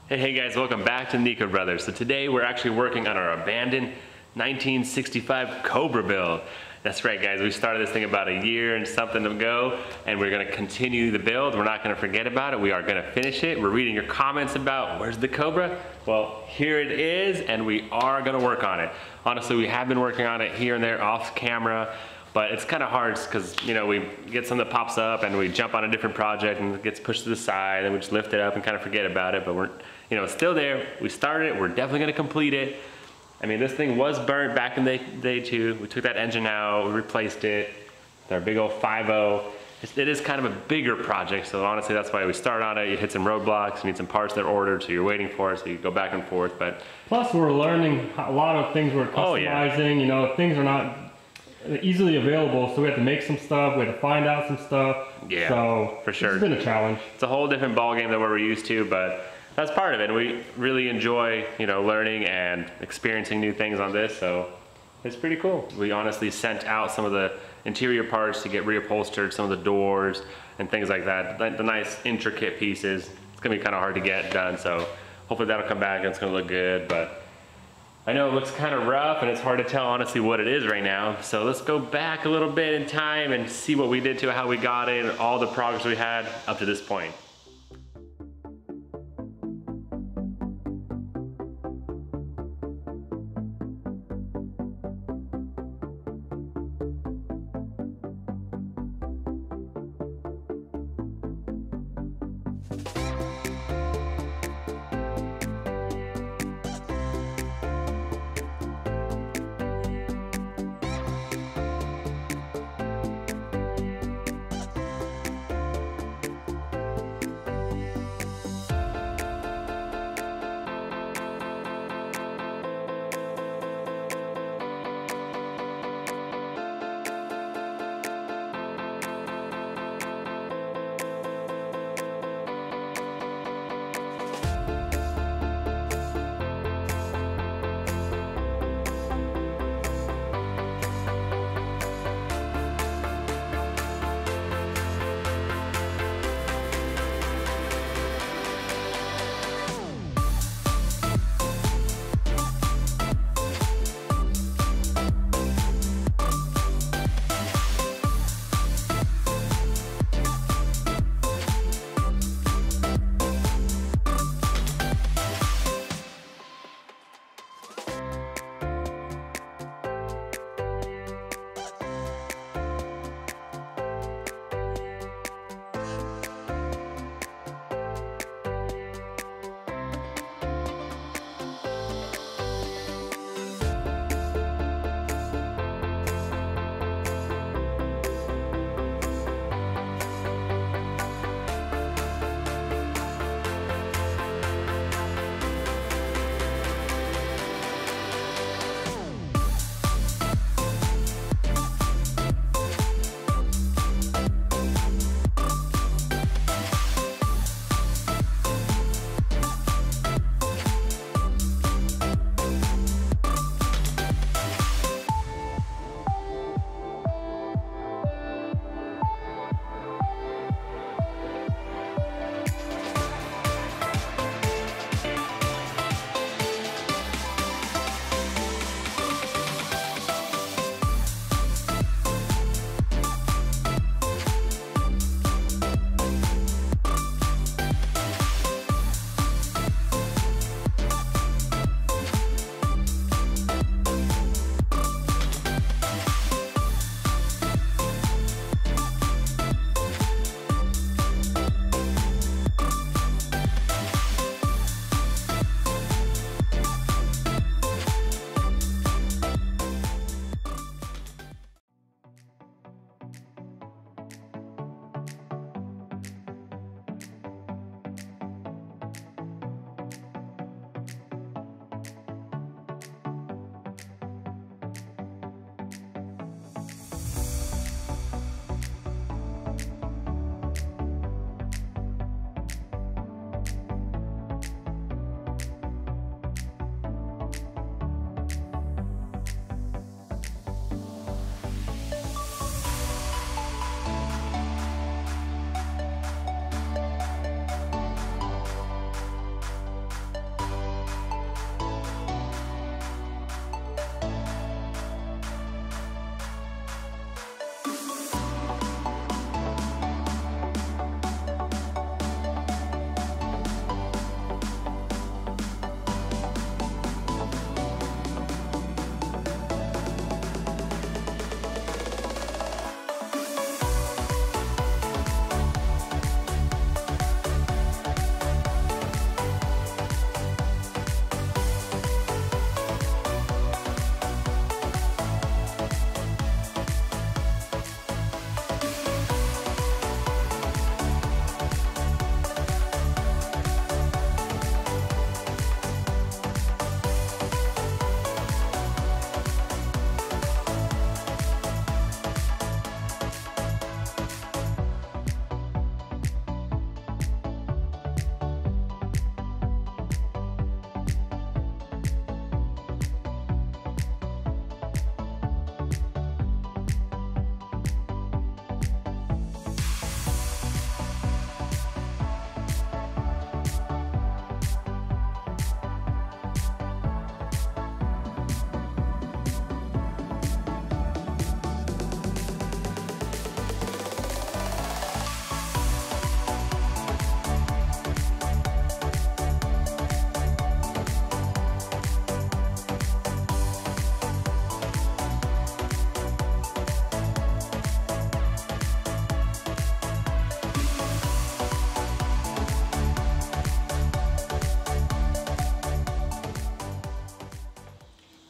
Hey guys, welcome back to Nico Brothers. So today we're actually working on our abandoned 1965 Cobra build. That's right guys, we started this thing about a year and something ago, and we're gonna continue the build. We're not gonna forget about it. We are gonna finish it. We're reading your comments about where's the Cobra? Well, here it is, and we are gonna work on it. Honestly, we have been working on it here and there off camera, but it's kind of hard because, you know, we get something that pops up and we jump on a different project and it gets pushed to the side and we just lift it up and kind of forget about it, but we're, you know, it's still there. We started it, we're definitely gonna complete it. I mean, this thing was burnt back in the day too. We took that engine out, we replaced it with our big old 5.0. It is kind of a bigger project, so honestly that's why we start on it. You hit some roadblocks, you need some parts that are ordered, so you're waiting for it, so you go back and forth. But plus we're learning a lot of things we're customizing. Oh, yeah. You know, things are not easily available, so we have to make some stuff, we have to find out some stuff. Yeah, so for sure. It's been a challenge. It's a whole different ballgame than what we're used to, but that's part of it. We really enjoy, you know, learning and experiencing new things on this, so it's pretty cool. We honestly sent out some of the interior parts to get reupholstered, some of the doors and things like that. The nice intricate pieces. It's gonna be kind of hard to get done, so hopefully that'll come back and it's gonna look good, but I know it looks kind of rough and it's hard to tell honestly what it is right now. So let's go back a little bit in time and see what we did to it, how we got it, and all the progress we had up to this point.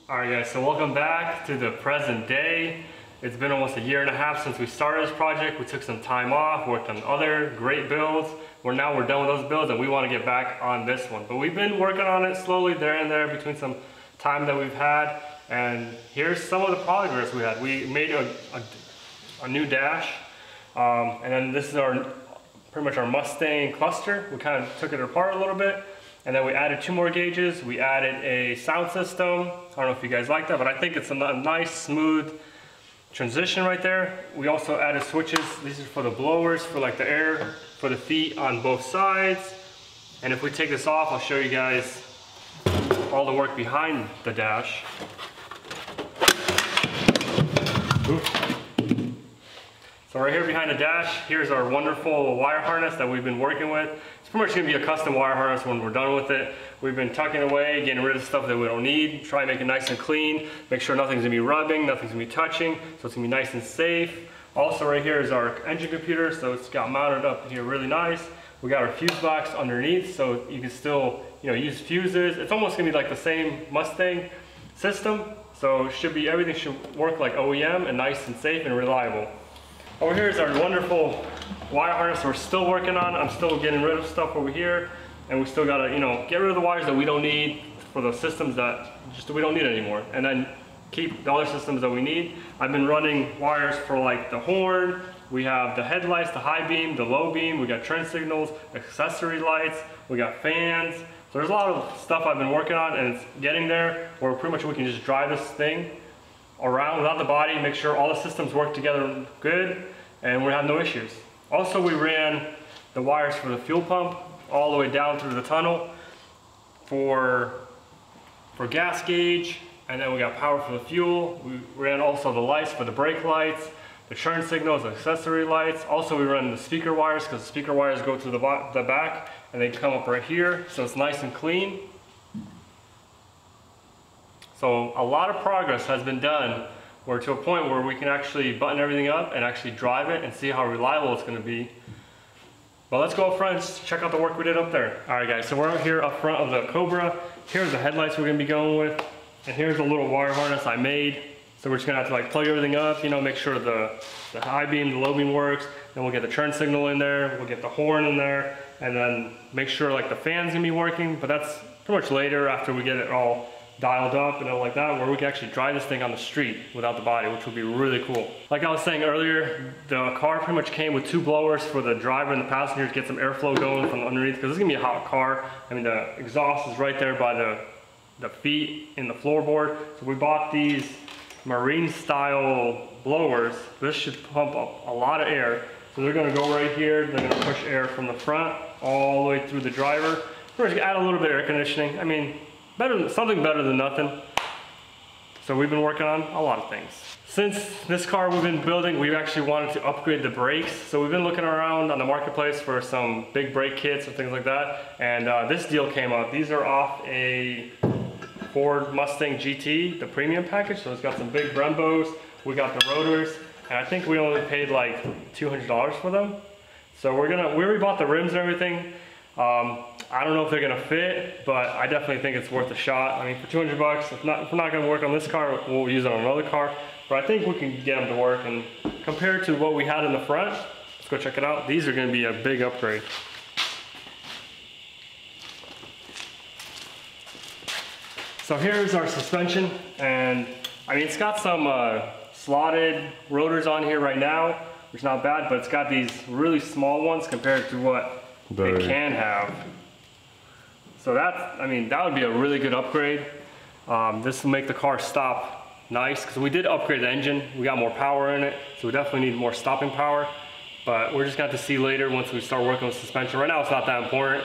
Alright guys, so welcome back to the present day. It's been almost a year and a half since we started this project. We took some time off, worked on other great builds. Now we're done with those builds and we want to get back on this one. But we've been working on it slowly there and there between some time that we've had. And here's some of the progress we had. We made a new dash. And then this is pretty much our Mustang cluster. We kind of took it apart a little bit. And then we added 2 more gauges. We added a sound system. I don't know if you guys like that, but I think it's a nice, smooth transition right there. We also added switches. These are for the blowers, for like the air, for the feet on both sides. And if we take this off, I'll show you guys all the work behind the dash. Oops. So right here behind the dash, here's our wonderful wire harness that we've been working with. It's pretty much going to be a custom wire harness when we're done with it. We've been tucking away, getting rid of stuff that we don't need, try and make it nice and clean, make sure nothing's going to be rubbing, nothing's going to be touching, so it's going to be nice and safe. Also right here is our engine computer, so it's got mounted up here really nice. We got our fuse box underneath, so you can still use fuses. It's almost going to be like the same Mustang system, so everything should work like OEM and nice and safe and reliable. Over here is our wonderful wire harness we're still working on. I'm still getting rid of stuff over here, and we still gotta, get rid of the wires that we don't need for the systems that we don't need anymore, and then keep the other systems that we need. I've been running wires for like the horn. We have the headlights, the high beam, the low beam. We got turn signals, accessory lights. We got fans. So there's a lot of stuff I've been working on, and it's getting there where pretty much we can just drive this thing around without the body, make sure all the systems work together good, and we have no issues. Also, we ran the wires for the fuel pump all the way down through the tunnel for gas gauge, and then we got power for the fuel. We ran also the lights for the brake lights, the turn signals, accessory lights. Also, we run the speaker wires because the speaker wires go to the back and they come up right here, so it's nice and clean. So a lot of progress has been done. We're to a point where we can actually button everything up and actually drive it and see how reliable it's going to be. But let's go up front and check out the work we did up there. Alright guys, so we're out here up front of the Cobra. Here's the headlights we're going to be going with. And here's a little wire harness I made. So we're just going to have to like plug everything up, make sure the high beam, the low beam works. Then we'll get the turn signal in there, we'll get the horn in there, and then make sure like the fan's going to be working. But that's pretty much later after we get it all dialed up and all like that, where we can actually drive this thing on the street without the body, which would be really cool. Like I was saying earlier, the car pretty much came with 2 blowers for the driver and the passenger to get some airflow going from underneath, because this is gonna be a hot car. I mean, the exhaust is right there by the feet in the floorboard. So we bought these marine style blowers. This should pump up a lot of air. So they're gonna go right here, they're gonna push air from the front all the way through the driver. We're gonna add a little bit of air conditioning. I mean, something better than nothing. So we've been working on a lot of things. Since this car we've been building, we've actually wanted to upgrade the brakes. So we've been looking around on the marketplace for some big brake kits and things like that. And this deal came up. These are off a Ford Mustang GT, the premium package. So it's got some big Brembos. We got the rotors. And I think we only paid like $200 for them. So we already bought the rims and everything. I don't know if they're gonna fit, but I definitely think it's worth a shot. I mean, for 200 bucks, if we're not gonna work on this car, we'll use it on another car. But I think we can get them to work, and compared to what we had in the front, let's go check it out. These are gonna be a big upgrade. So here's our suspension, and I mean, it's got some slotted rotors on here right now, which is not bad, but it's got these really small ones compared to what it can have. So that would be a really good upgrade. This will make the car stop nice, because we did upgrade the engine. We got more power in it, so we definitely need more stopping power. But we're just going to see later once we start working with suspension. Right now it's not that important.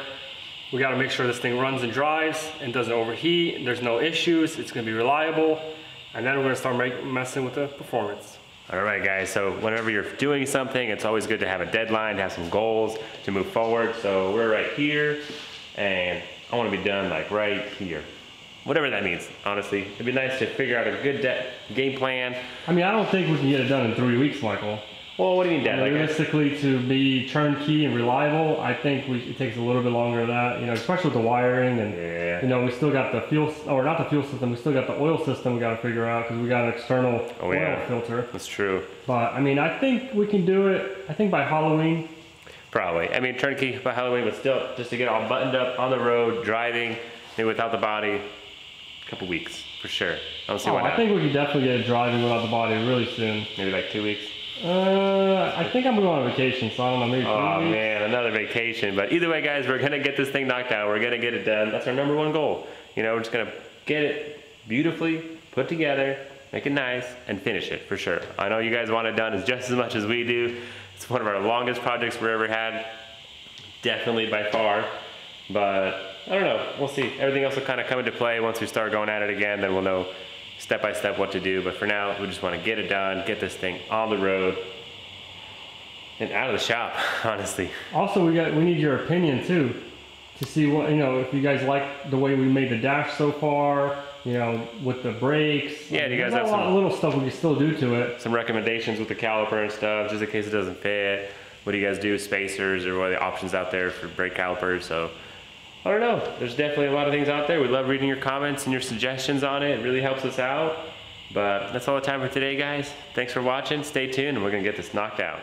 We got to make sure this thing runs and drives and doesn't overheat. There's no issues. It's going to be reliable. And then we're going to start messing with the performance. All right guys, so whenever you're doing something, it's always good to have a deadline, to have some goals to move forward. So we're right here, and I want to be done like right here. Whatever that means, honestly. It'd be nice to figure out a good game plan. I mean, I don't think we can get it done in 3 weeks, Michael. Well, what do you mean, Dad? Like, realistically, to be turnkey and reliable, I think it takes a little bit longer than that, you know, especially with the wiring and, you know, we still got the fuel, or not the fuel system, we still got the oil system we got to figure out because we got an external oil filter. That's true. But, I mean, I think we can do it, I think by Halloween. Probably. I mean, turnkey by Halloween, but still, just to get all buttoned up on the road, driving, maybe without the body, a couple weeks, for sure. I don't see why not. I think we can definitely get it driving without the body really soon. Maybe like 2 weeks? I think I'm going on vacation, so I don't know, maybe 3 weeks. Oh man, another vacation. But either way, guys, we're gonna get this thing knocked out. We're gonna get it done. That's our #1 goal. You know, we're just gonna get it beautifully put together, make it nice, and finish it for sure. I know you guys want it done just as much as we do. It's one of our longest projects we've ever had, definitely by far. But I don't know, we'll see. Everything else will kind of come into play once we start going at it again. Then we'll know step by step what to do, but for now we just want to get it done, get this thing on the road and out of the shop, honestly. Also, we need your opinion too, to see what, you know, if you guys like the way we made the dash so far, you know, with the brakes. Yeah, do you guys have a lot of little stuff we can still do to it. Some recommendations with the caliper and stuff, just in case it doesn't fit. What do you guys do, spacers, or what are the options out there for brake calipers? So I don't know, there's definitely a lot of things out there. We love reading your comments and your suggestions on it. It really helps us out. But that's all the time for today, guys. Thanks for watching. Stay tuned, and we're gonna get this knocked out.